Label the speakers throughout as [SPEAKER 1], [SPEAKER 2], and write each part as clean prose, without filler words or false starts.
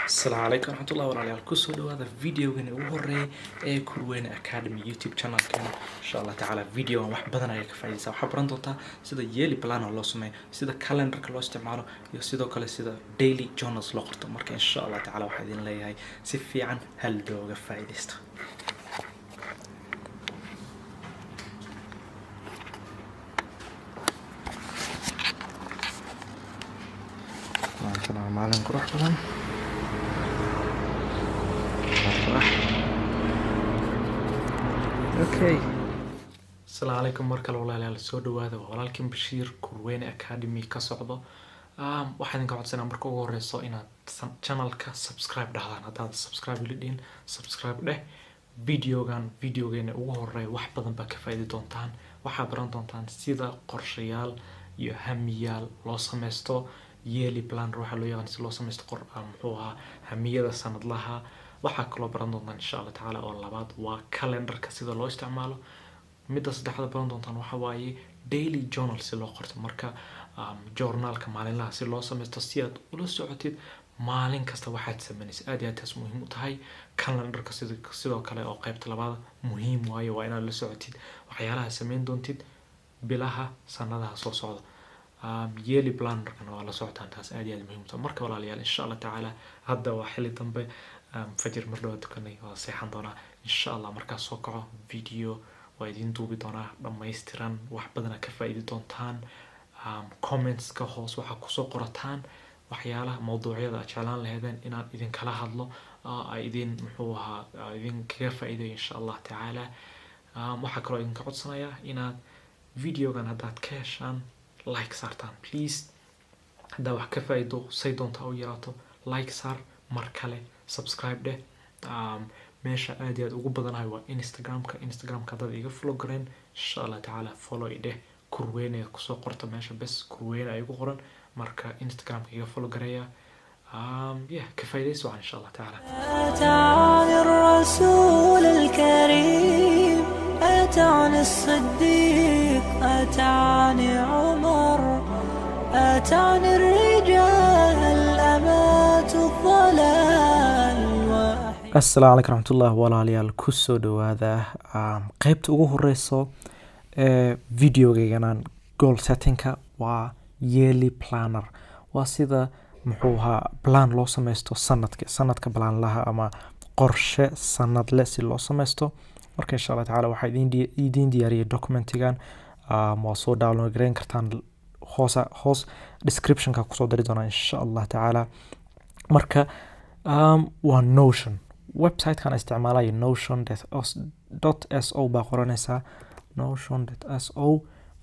[SPEAKER 1] السلام عليكم ورحمة الله وبركاته كسو هذا فيديو غني وهري كروين أكاديمي يوتيوب channel كان إن شاء الله تعالى فيديو واحد بدنا يك فايدة وحبرن دوتا سيدا يلي بلان الله سمي سيدا كالندر كلو استعماله يسيدا كله سيدا daily journals لقرطه مركا إن شاء الله تعالى واحدين لي هاي سفي عن هل دوغ فايدة است ما معلم كروح طبعا Okay. السلام عليكم مركل والله لا soo dhawaada walaalkin Bashiir Kurweyne Academy ka socdo waxaan idin ka codsanaa marka ugu horeyso inaad channelka subscribe dhahdaan hadaad subscribe lidin subscribe dheh videogeena ugu horeeya wax badan baa ka faa'iidi doontaan waxaad baran doontaan sida qorshayaal iyo hamiyaal loo sameysto yearly plan waxa loo yaqaan si loo sameysto muxuu ahaa hamiyada sanadlaha waxaa kaloo baran doontaan insha Allah taala oo labaad waa calendarka sida loo isticmaalo midda saddexaad baran doontaan waxa waaye daily journal si loo qorto marka journalka maalinlaha si loo sameysto si aad ula socotid maalin kasta waxaad sameynaysaa aad iyo aad taas muhiim u tahay calendarka sidoo kale oo qaybta labaad muhiim waaye waa inaad la socotid waxyaalaha sameyn doontid bilaha sanadaha soo socda yearly plannerkana waa la socotaan taas aad iyo aad muhiim u tahay marka walaalayaal insha Allah taala hadda waa xilli dambe fajr mar dhawaad tukanay waa seexan doonaa insha Allah markaas soo kaco video waa idin duubi doonaa dhammaystiran wax badan ka faa'iidi doontaan comments ka hoos waxa ku soo qorataan waxyaalaha mowduucyada aad jeclaan lahaydeen inaan idin kala hadlo ay idin muxuu ahaa idin kaga faa'iido insha Allah taala waxa kaloo idin ka codsanayaa inaad videogan haddaad ka heshaan like saartaan please haddaa wax ka faa'iido say doontaa u yaraato like saar mar kale subscribe dheh meesha aad iyo aad ugu badanahay waa Instagramka dad iga follow gareen insha Allah taala follow ideh Kurweyne kusoo qorta meesha bes Kurweyne ay ugu qoran marka Instagramka iga follow gareeya ka faa'iideyso insha Allah taala
[SPEAKER 2] أتاني الرسول الكريم أتاني الصديق أتاني عمر أتاني الرجال الأمات الضلال
[SPEAKER 1] السلام عليكم ورحمة الله walaalayaal ku soo dhawaada qaybta ugu horeyso videogeegan goal settingka waa yearly planner waa sida muxuu ahaa plan loo sameysto sanadka plan laha ama qorshe sanadle si loo sameysto marka insha Allah taala waxa idin diyaariyay documentigan waa soo download gareyn kartaan hoos descriptionka ku soo dari doona insha Allah taala marka waa Notion website kan isticmaalayo notion.so baa qoranaysaa notion.so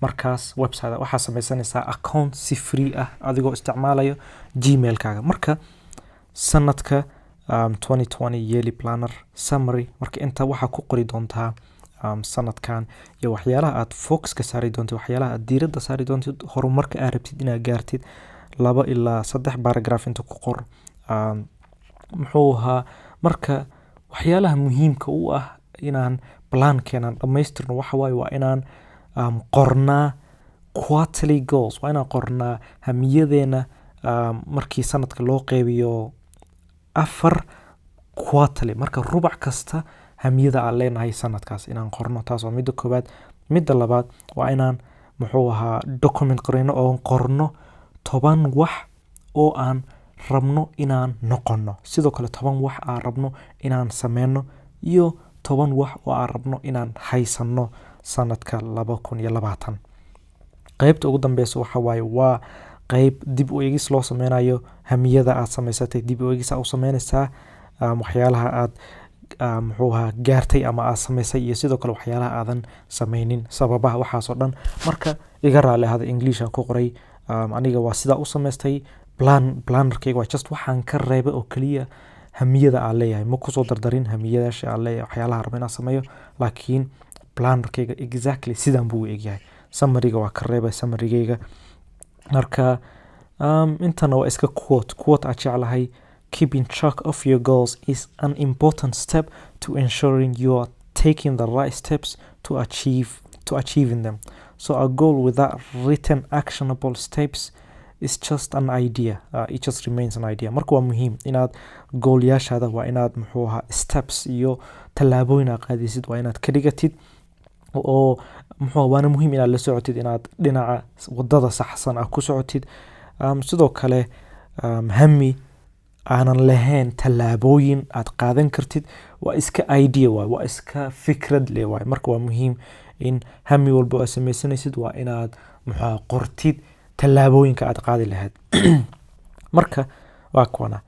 [SPEAKER 1] markaas website waxa sameysanaysaa account si free ah adigoo isticmaalayo gmail-kaaga marka sanadka 2020 yearly planner summary marka inta waxa ku qori doontaa sanadkan iyo waxyaalaha aad focus ka saari doonto waxyaalaha aad diiradda saari doonto horumarka aad rabtid inaad gaartid 2 ilaa 3 paragraph inta ku qor muxuu ahaa marka waxyaalaha muhiimka u ah inaan plan-keenan dhammaystirno waxa waaye waa inaan qornaa quarterly goals waa inaan qornaa hamiyadeena markii sanadka loo qeybiyo 4 quarterly marka rubac kasta hamiyada aan leenahay sanadkaas inaan qorno taas waa midda koowaad midda labaad waa inaan muxuu ahaa document qorno 10 wax oo aan rabno inaan noqono sidoo kale 10 wax aan rabno inaan sameeyno iyo 10 wax oo aan rabno inaan haysano sanadka 2020 qaybta ugu dambeysa waxa waaye waa qayb dib u eegis loo sameynayo hamiyada aad sameysatay dib u eegis aad u sameynaysaa waxyaalaha aad muxuu ahaa gaartay ama aad sameysay iyo sidoo kale waxyaalaha aadan sameynin sababaha waxaas oo dhan marka iga raali ahada English aan ku qoray aniga waa sida u sameystay plannerkayga waa just waxaan ka reebay oo kaliya hamiyada aan leeyahay ma ku soo dardarin hamiyadaasha aan leeyahay waxyaalaha rabay inaan sameeyo laakiin plannerkayga exactly sidaan buu u egyahay summary-ga waa ka reebay summary-gayga marka intana waa iska quote aad jeclahay keeping track of your goals is an important step to ensuring you are taking the right steps to achieving them so a goal without written actionable steps is just an idea. It just remains an idea. Marka waa muhiim inaad goolyaashaada waa inaad muxuu ahaa steps iyo tallaabooyin aad qaadaysid waa inaad ka dhigatid oo muxuu waana muhiim inaad la socotid inaad dhinaca wadada saxsan ku socotid. Sidoo kale hami aanan lahayn tallaabooyin aad qaadan kartid waa iska idea waa iska fikrad leh marka waa muhiim in hami walba aad samaysanaysid waa inaad muxuu qortid tallaabooyinka aad qaadi lahayd. marka waa kuwana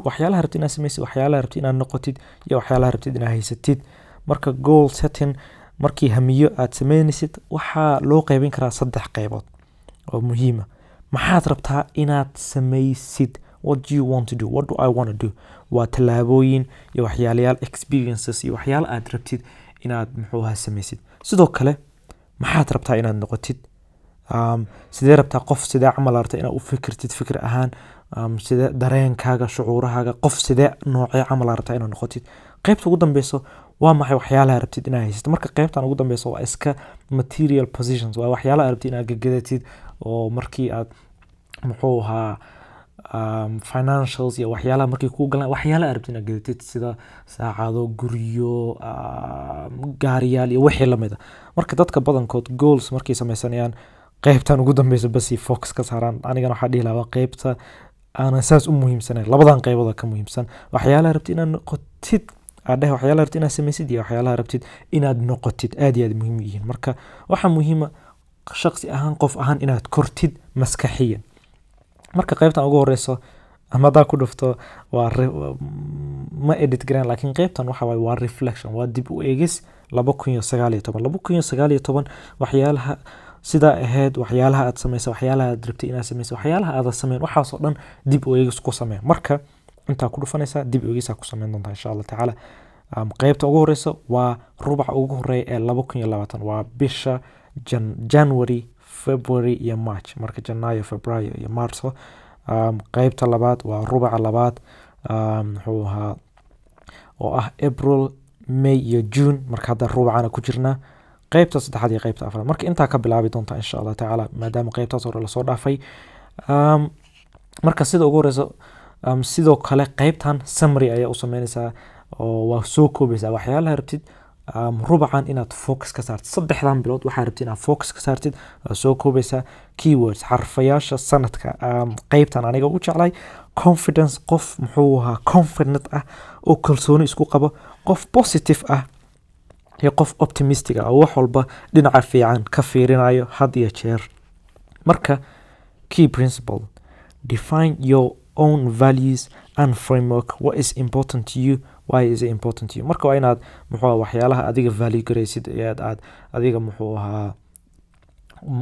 [SPEAKER 1] waxyaalaha rabtid inaad samaysid, waxyaalaha rabtid inaad noqotid iyo waxyaalaha rabtid inaad haysatid. marka goal setting markii hamiyo aad samaynaysid waxaa loo qaybin karaa 3 qaybood oo muhiim ah. maxaad rabtaa inaad samaysid? What do you want to do? What do I want to do? waa tallaabooyin iyo waxyaalayaal experiences iyo waxyaalo aad rabtid inaad muxuu ahaa samaysid. sidoo kale maxaad rabtaa inaad noqotid? sidee rabtaa qof sidee camal rabtaa inaad u fikirtid fikir ahaan, sidee dareenkaaga shucuurahaaga qof sidee noocee camal rabtaa inaad noqotid. qaybta ugu dambeyso waa maxay waxyaalaha rabtid inaad haysatid. marka qaybtan ugu dambeyso waa iska material positions waa waxyaalaha rabtid inaad gagatid oo markii aad muxuu ahaa financials iyo waxyaalaha markii ku galaan waxyaalaha rabtid inaad gadatid sida saacado, guryo, gaariyaal iyo wixii lamid ah. marka dadka badankood goals markay samaysanayaan qaybtan ugu dambeyso basi focus ka saaraan. anigana waxaa dhihi lahaa qaybta aan saas u muhiimsanayn labadan qaybood ka muhiimsan waxyaalaha rabtid inaad noqotid waxyaalaha rabtid inaad samaysid iyo waxyaalaha rabtid inaad noqotid aad iyo aad muhiim yihiin. marka waxa muhiim ah shakhsi ahaan qof ahaan inaad kortid maskaxiyan. marka qaybtan ugu horeyso ama daa ku dhufto waa ma edit garan laakiin qaybtan waxa waa reflection waa dib u eegis 2019 waxyaalaha sida ahayd waxyaalaha aad samaysay waxyaalaha aad rabtay inaad samaysay waxyaalaha aad sameyn waxaas oo dhan dib u eegis ku samee. marka inta ku dhufanaysa dib u eegis ku sameyn doontaa insha Allah taala. qaybta ugu horeyso waa rubaca ugu horeeya ee 2020 waa bisha January, February iyo March. marka Janaayo, Febraayo iyo Marso. qaybta labaad waa rubaca labaad wuxuu ahaa oo ah April, May iyo June. marka hadda rubacana ku jirnaa qaybta saddexaad iyo qaybta afraad. marka inta ka bilaabi doonta insha Allah taala maadaama qaybtaas hore la soo dhaafay. marka sida ugu horeyso sidoo kale qaybtan summary ayaa u sameynaysaa oo waa soo koobaysaa waxyaalaha rabtid rubacan inaad focus ka saartid. 3 bilood waxaa rabtid inaad focus ka saartid soo koobaysaa keywords xarfayaasha sanadka. qaybtan aniga u jeclay confidence qof muxuu ahaa confident ah oo kalsooni isku qabo, qof positive ah iyo qof optimistic ah oo wax walba dhinaca fiican ka fiirinayo had iyo jeer. marka key principle define your own values and framework. what is important to you? why is it important to you? marka waa inaad muxuu waxyaalaha adiga value garaysid ee aad adiga muxuu ahaa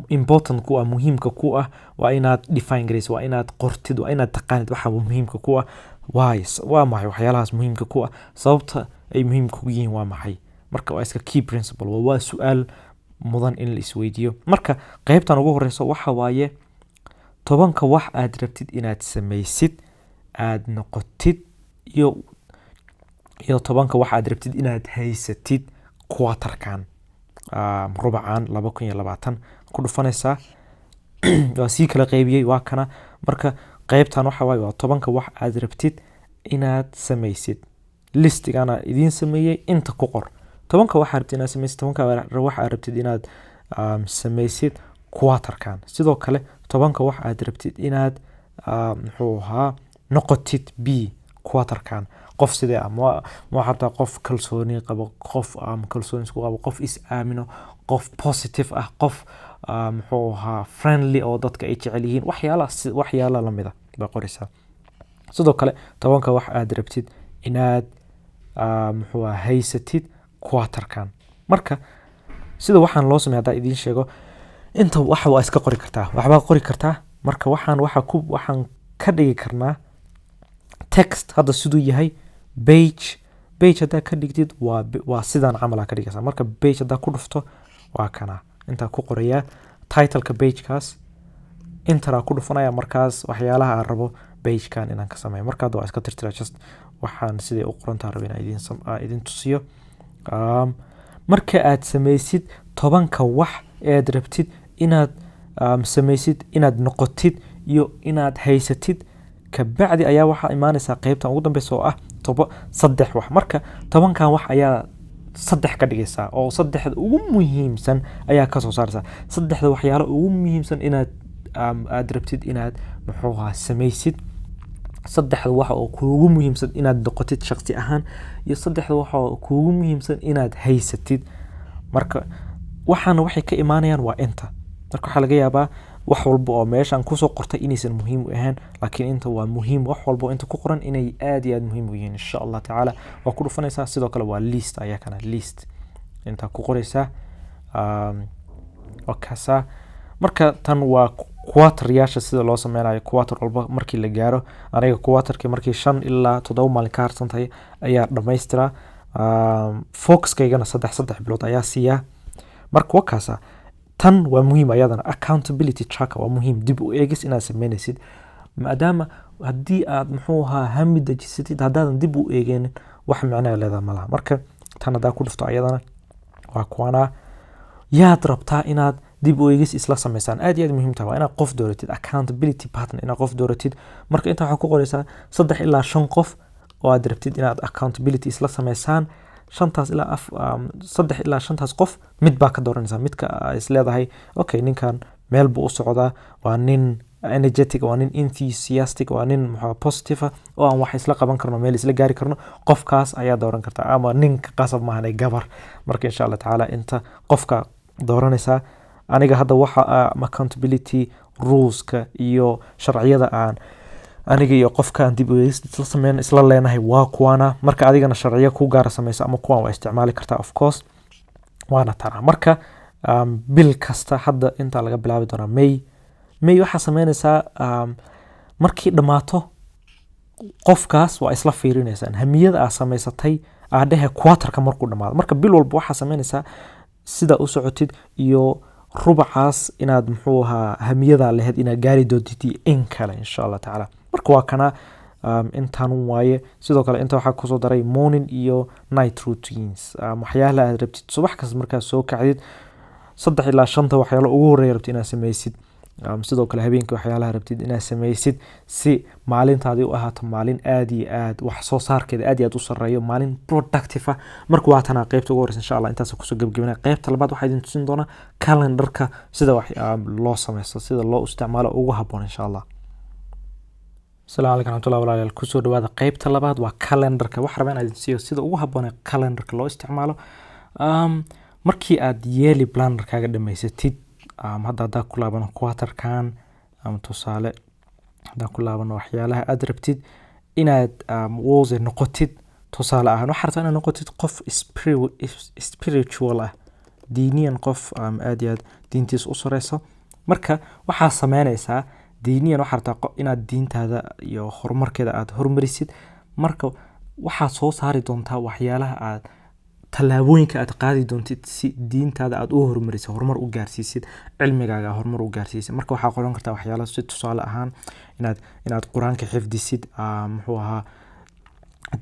[SPEAKER 1] important ku ah muhiimka ku ah waa inaad define garaysid waa inaad qortid waa inaad taqaanid waxa muhiimka ku ah. why waa maxay waxyaalahaas muhiimka ku ah sababta ay muhiim ku yihiin waa maxay. marka waa iska key principle waa su'aal mudan in la isweydiiyo. marka qaybtan ugu horeyso waxa waaye 10 wax aad rabtid inaad samaysid aad noqotid iyo 10 wax aad rabtid inaad haysatid quarterkan rubacan 2020 ku dhufanaysaa waa sii kala qaybiyay waa kana. marka qaybtan waxa waaye waa 10 wax aad rabtid inaad samaysid. listigana idin sameeyay inta ku qor 10 wax aad rabtid inaad samaysid 10 wax aad rabtid inaad samaysid quarterkan. sidoo kale 10 wax aad rabtid inaad muxuu ahaa noqotid b quarterkan. qof sidee ama xataa qof kalsooni qabo, qof kalsooni isku qabo, qof is aamino, qof positive ah, qof muxuu ahaa friendly oo dadka ay jecel yihiin waxyaalaha la mid ah baa qoraysaa. sidoo kale 10 wax aad rabtid inaad muxuu ahaa haysatid quarterkan. marka sida waxaan loo sameeyaa hadda idin sheego inta waxa waa iska qori kartaa waxba qori kartaa. marka waxaan ka dhigi karnaa text hadda sidoo yahay page hadda ka dhigtid waa sidaan camal ka dhigaysaa. marka page hadda ku dhufto waa kana inta ku qoraya title-ka page-kaas intara ku dhufanaya markaas waxyaalaha aan rabo page-kan inaan ka sameeyo. marka waa iska tirtira just waxaan sidii u qorantaa rabina idin tusiyo. marka aad samaysid 10 wax aad rabtid inaad samaysid inaad noqotid iyo inaad haysatid kabacdi ayaa waxaa imaanaysaa qaybtan ugu dambeysa oo ah saddex wax. marka 10kan wax ayaa saddex ka dhigaysaa oo saddexda ugu muhiimsan ayaa ka soo saaraysaa. saddexda waxyaalo ugu muhiimsan inaad aad rabtid inaad samaysid, saddexda waxa oo kuugu muhiimsan inaad noqotid shakhsi ahaan, iyo saddexda waxa oo kuugu muhiimsan inaad haysatid. marka waxaana waxay ka imaanayaan waa inta. marka waxaa laga yaabaa wax walba oo meeshan kusoo qortay inaysan muhiim u ahayn, laakiin inta waa muhiim. wax walba inta ku qoran inay aad iyo aad muhiim u yihiin insha Allah tacaala waa ku dhufanaysaa. sidoo kale waa list ayaa kana list inta ku qoraysaa wakaasa. marka tan waa quarter-yaasha sida loo sameynayo. quarter walba markii la gaaro, aniga quarter-kii markii 5 ilaa 7 maalin ka harsan tahay ayaa dhammaystiraa. focus-kaygana 3 bilood ayaa siiyaa. marka wakaasa tan waa muhiim ayadana. accountability tracker waa muhiim, dib u eegis inaad sameynaysid, maadaama haddii aad hami dejisatid haddaadan dib u eegeenin wax macno leedahay malaha. marka tan haddaa ku dhufto ayadana waa kuwana yaad rabtaa inaad dib u eegis isla sameysaan. aad iyo aad muhiim tahay waa inaad qof dooratid, accountability partner inaad qof dooratid. marka inta waxaa ku qoraysaa 3 ilaa 5 qof oo aad rabtid inaad accountability isla sameysaan. 3 ilaa 5 qof mid baa ka dooranaysaa, midka is leedahay okay ninkan meel buu u socdaa, waa nin energetic, waa nin enthusiastic, waa nin positive oo aan wax isla qaban karno, meel isla gaari karno, qofkaas ayaa dooran kartaa. ama ninka qasab maahan gabar. marka insha Allah tacaala inta qofka dooranaysaa. aniga hadda waxa accountability ruleska iyo sharciyada aan aniga iyo qofkaan dib u eegis isla sameyn isla leenahay waa kuwana. marka adigana sharciyo ku gaar samaysa ama kuwan waa isticmaali kartaa of course waana tana. marka bil kasta hadda inta laga bilaabi doona May waxa sameynaysaa markii dhamaato qofkaas waa isla fiirinaysaa hamiyada aad samaysatay aadhaha quarter-ka markuu dhamaado. marka bil walba waxa sameynaysaa sida u socotid iyo rubacaas inaad hamiyada lahayd inaad gaari doontid in kale insha Allah tacaala. marka waa kana intaan waaye. sidoo kale inta waxaa kusoo daray morning iyo night routines, waxyaalaha aad rabtid subax kasta markaad soo kacdid 3 ilaa 5 waxyaalo ugu horeeya rabtid inaad samaysid. sidoo kale habeenkii waxyaalaha rabtid inaad samaysid si maalintaadii u ahaato maalin aad iyo aad wax soo saarkeeda aad iyo aad u sareeyo, maalin productive ah. marka waa tan qaybta ugu horeysa insha Allah intaas ku soo gabagabnaa. qaybta labaad waxaa idin tusin doonaa calendar-ka sida wax loo sameeyo, sida loo isticmaalo ugu habboon insha Allah. السلام عليكم ورحمة الله وبركاته. كسر دواء قيبت اللباد وكالندر كواحد ربنا أدنسيه سيدا وها بنا كالندر كلو استعماله. مركي أد يلي بلانر كأقدم ما يستيد هذا دا كلها بنا كواتر كان تصالح دا كلها بنا وحيالها أدربتيد إن أد ووزر نقطتيد تصالح أنا حرت أنا نقطتيد قف spiritual دينيا قف أدياد دينتيس أسرة مركا وحا سمانيسا diiniyan waxa rabtaa inaad diintaada iyo horumarkeeda aad horumarisid. marka waxaad soo saari doontaa waxyaalaha aad talaabooyinka aad qaadi doontid si diintaada aad u horumarisid, horumar u gaarsiisid, cilmigaaga horumar u gaarsiisid. marka waxaa qoran kartaa waxyaalaha si tusaale ahaan inaad quraanka xifdisid,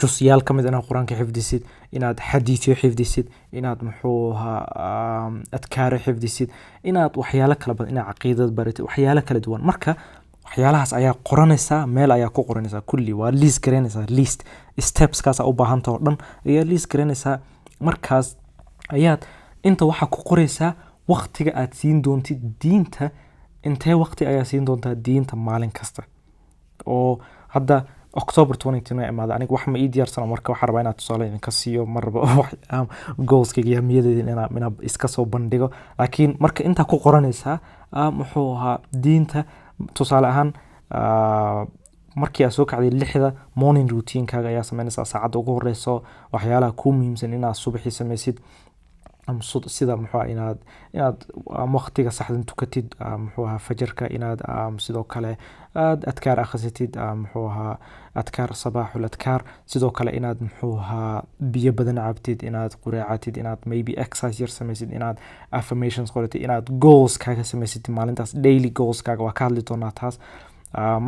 [SPEAKER 1] jusyaal ka mid inaad quraanka xifdisid, inaad xadiisyo xifdisid, inaad adkaaro xifdisid, inaad waxyaalo kala badan inaad caqiidad baratid, waxyaalo kala duwan. marka waxyaalahaas ayaa qoranaysaa, meel ayaa ku qoranaysaa, kulli waa list garanaysaa, list steps kaas u baahan tahay oo dhan ayaa list garanaysaa. markaas ayaad inta waxa ku qoraysaa waqtiga aad siin doontid diinta, intee waqti ayaa siin doontaa diinta maalin kasta. oo hadda October 2022 imaada aniga wax ma ii diyaarsan. marka waxa rabaa inaad tusaale idinka siiyo marba goalskayga iyo hamiyadeyda inaan iska soo bandhigo. laakiin marka inta ku qoranaysaa diinta tusaale ahaan markii aad soo kacday 6 morning routine-kaaga ayaa sameynaysaa saacada ugu horeyso, waxyaalaha ku muhiimsan inaad subaxii sameysid, sida inaad waqtiga saxdan tukatid, fajarka inaad sidoo kale adkaar akhrisatid, adkaar sabaaxul adkaar, sidoo kale inaad biyo badan cabtid, inaad quraacatid, inaad maybe exercise yar sameysid, inaad affirmations qoratid, inaad goals kaaga sameysid maalintaas, daily goals kaaga waa ka hadli doonaa taas.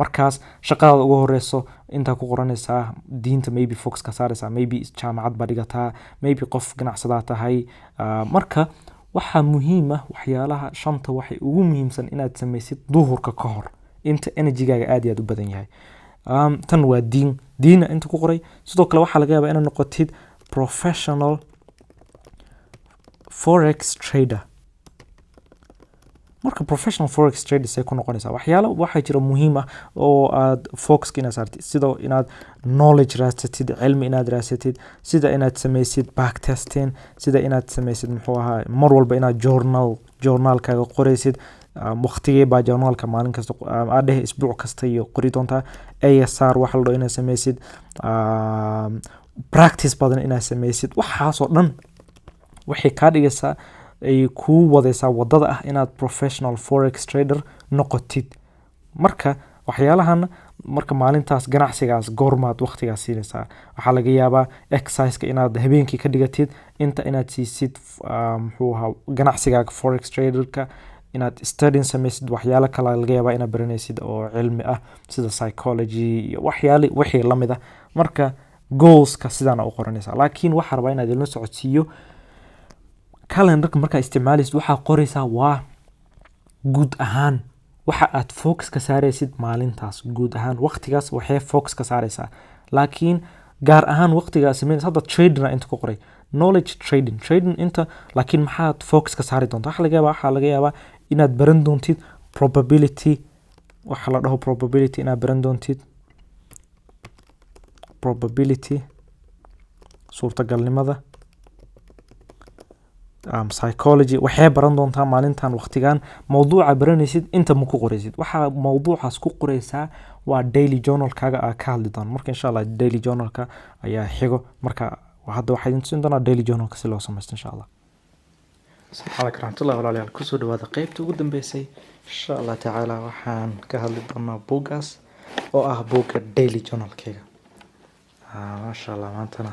[SPEAKER 1] markaas shaqadaada ugu horeyso inta ku qoranaysaa diinta, maybe focus ka saaraysaa, maybe jaamacad ba dhigataa, maybe qof ganacsadaa tahay. marka waxaa muhiim ah waxyaalaha 5 waxay ugu muhiimsan inaad sameysid duhurka ka hor inta energygaaga aad iyo aad u badan yahay. Tan waa diina inta ku qoray. Sidoo kale waxaa laga yaabaa inaad noqotid professional forex trader. Marka professional forex trader say ku noqonaysaa waxyaalo waxaa jira muhiim ah oo aad focuska inaad saartid, sida inaad knowledge raasatid, cilmi inaad raasatid, sida inaad samaysid back testing, sida inaad samaysid muxuu ahaa mar walba inaad journalkaaga qoraysid, waqtigee baa journalka maalin kasta aad dheh isbuuc kasta iyo qori doontaa, ASR waxa la dhaho inaad samaysid, practice badan inaad samaysid. waxaasoo dhan waxay kaa dhigaysaa ay kuu wadaysaa wadada ah inaad professional forex trader noqotid. Marka waxyaalahan marka maalintaas ganacsigaas goormaad waqtigaas siinaysaa, waxaa laga yaabaa exercise-ka inaad habeenkii ka dhigatid, inta inaad siisid muxuu ahaa ganacsigaaga forex traderka, inaad studying samaysid, waxyaalo kale laga yaabaa inaad baranaysid oo cilmi ah sida psychology iyo wixii la mid ah. marka goalska sidaan u qoranaysaa. laakiin waxaa rabaa inaad la socodsiiyo calendarka markaa isticmaalaysid waxaa qoraysaa waa guud ahaan waxa aad focus ka saaraysid maalintaas, guud ahaan waqtigaas waxay focus ka saaraysaa. laakiin gaar ahaan waqtigaas sameynaysa hadda trading inta ku qoray knowledge trading inta, laakiin maxaad focus ka saari doontaa? waxaa laga yaabaa inaad baran doontid probability, waxa la dhaho probability inaad baran doontid, probability suurtagalnimada, psychology. waxay baran doontaa maalintan waqtigan mawduuca baranaysid inta ma ku qoraysid. waxaa mawduucaas ku qoraysaa waa daily journalkaaga aad ka hadli doon. marka insha Allah daily journalka ayaa xigo. marka hadda waxaa idin tusin doonaa daily journalka si loo samaysto insha Allah. Assalamu alaykum warahmatullahi wabarakatuh. kusoo dhawaada qaybta ugu dambeysay insha Allah tacaala. waxaan ka hadli doonaa buugaas oo ah buugga daily journalkayga. maasha Allah maantana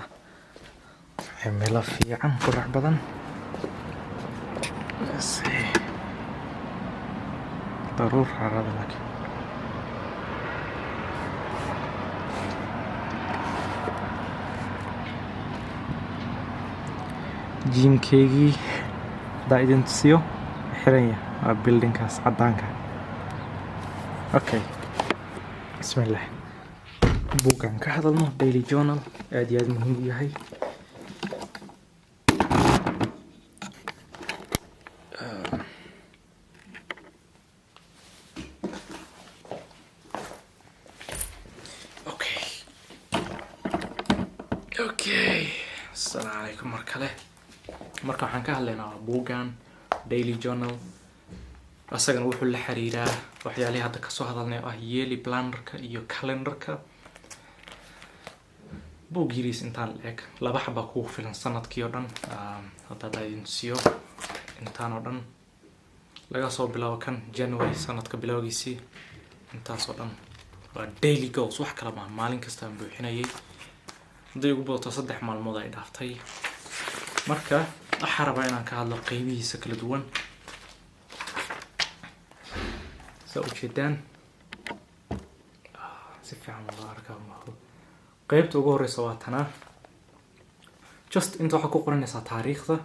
[SPEAKER 1] cimilo fiican qurux badan. ضرور عرض لك جيم كيجي دا ايدنتسيو حرية بيلدينغ كاس عدانكا. اوكي بسم الله. بوغان كهدلنا ديلي جورنال ادي اد مهم يحي. السلام عليكم مركله. marka waxaan ka hadlaynaa buugan daily journal. asagana wuxuu la xiriiraa waxyaalaha hadda ka soo hadalnay ah yearly plannerka iyo calendarka. buugiris intaan leeg laba xaba ku filan sanadkii oo dhan. hadda idin siiyo intaan oo dhan laga soo bilaabo kan January sanadka bilowgiisii intaas oo dhan waa daily goals. wax kala ma maalin kasta aan buuxinayay. hadii ugu badato 3 maalmood ay dhaaftay. marka waxaan rabaa inaan ka hadlo qaybihiisa kala duwan. soo jeedaan si fiican loo arkaa. qaybta ugu horeysa waa tana. just inta waxa ku qoranaysaa taariikhda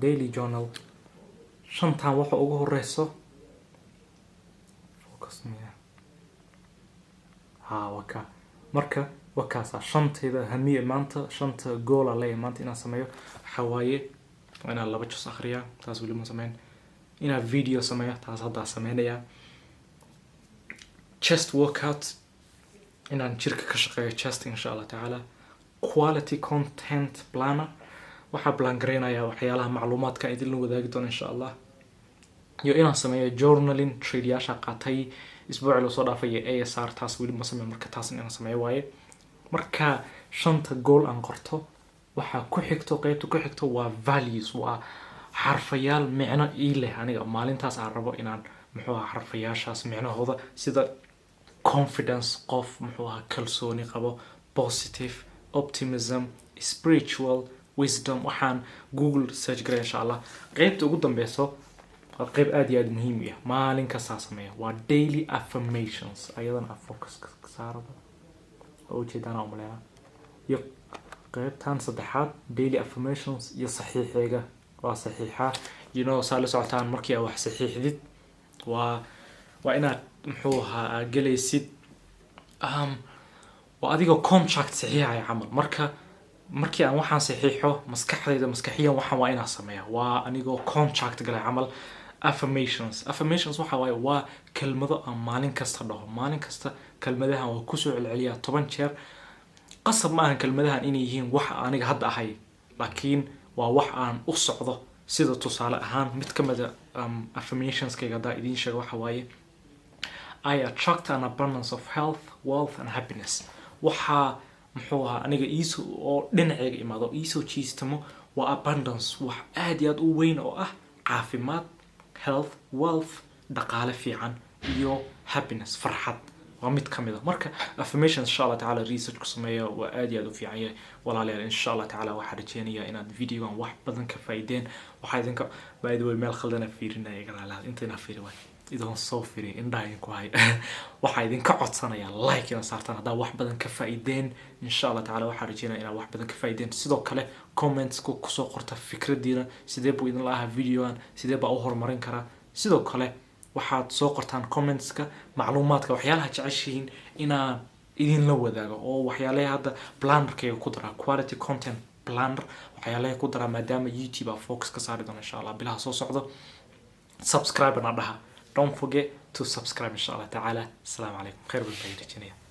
[SPEAKER 1] daily journal. shantaan waxa ugu horeyso focus me. waka marka wakaasa shanteeda hamiye maanta shanta goal la maanta inaan sameeyo xawaaye inaan 2 juz akhriya taas wali ma sameyn. inaan video sameeyo taas hadda sameynaya. chest workout inaan jirka ka shaqeeyo chest insha Allah taala. quality content planner waxa plan gareynaya waxyaalaha macluumaadka idin la wadaagi doono insha Allah. iyo inaan sameeyo journaling tradeyaasha qaatay isbuuc la soo dhaafay ASR taas wali ma sameyn. marka taas inaan sameeyo waaye. marka shanta goal aan qorto waxa ku xigto qaybta ku xigto waa values, waa xarfayaal macno ii leh aniga maalintaas aan rabo inaan muxuu ahaa xarfayaashaas macnahooda sida confidence, qof muxuu ahaa kalsooni qabo, positive, optimism, spiritual, wisdom. waxaan Google search garay insha Allah. qaybta ugu dambeyso waa qayb aad iyo aad muhiim ah maalin kasta sameeyo waa daily affirmations. ayadan focus ka saaro oo jeedana umaleeya. iyo qaybtan saddexaad daily affirmations iyo saxiixayga waa saxiixa. you know saal socotaan markii aad wax saxiixdid waa waa inaad muxuu ahaa gelaysid waa adigoo contract saxiixaya camal markii aan waxaan saxiixo maskaxiyan waxaan waa inaan sameeyaa waa anigoo contract galay camal. Affirmations waxa waaye waa kelmado aan maalin kasta dhaho. Maalin kasta kelmadahan waa kusoo celceliyaa 10 jeer. qasab ma ahan kelmadahan inay yihiin wax aniga hadda ahay, laakiin waa wax aan u socdo. sida tusaale ahaan mid ka mid ah affirmationskayga hadda idin sheego waxa waaye I attract an abundance of health, wealth and happiness. waxa muxuu ahaa aniga oo dhinacayga imaado iisoo jiistamo waa abundance, wax aad iyo aad u weyn oo ah caafimaad, health, wealth, dhaqaale fiican iyo happiness, farxad. waa mid ka mid ah. marka affirmations insha Allah ta'ala research ku sameeyo waa aad iyo aad u fiican yahay walaalayaal. insha Allah ta'ala waxaan rajeynayaa inaad videogan wax badan ka faa'iideen. waxaa idinka by the way meel khaldan fiirinaya igala inta fiiri way idon soo fiiri indhaha ku hay. waxaa idinka codsanayaa like ina saartaan hadaa wax badan ka faa'iideen. insha Allah ta'ala waxaan rajeynayaa inaad wax badan ka faa'iideen. sidoo kale comments ku soo qorta fikradiina, sidee buu idin lahaa videogan, sidee baa u horumarin karaa. sidoo kale waxaad soo qortaan commentska macluumaadka waxyaalaha jeceshiin inaan idin la wadaago oo waxyaalaha hadda plannerkayga ku dara quality content planner waxyaalaha ku dara maadaama YouTube focus ka saari doona insha Allah bilaha soo socdo. subscribe na dhaha. don't forget to subscribe insha Allah ta'ala. assalamu alaykum khair bil bayt.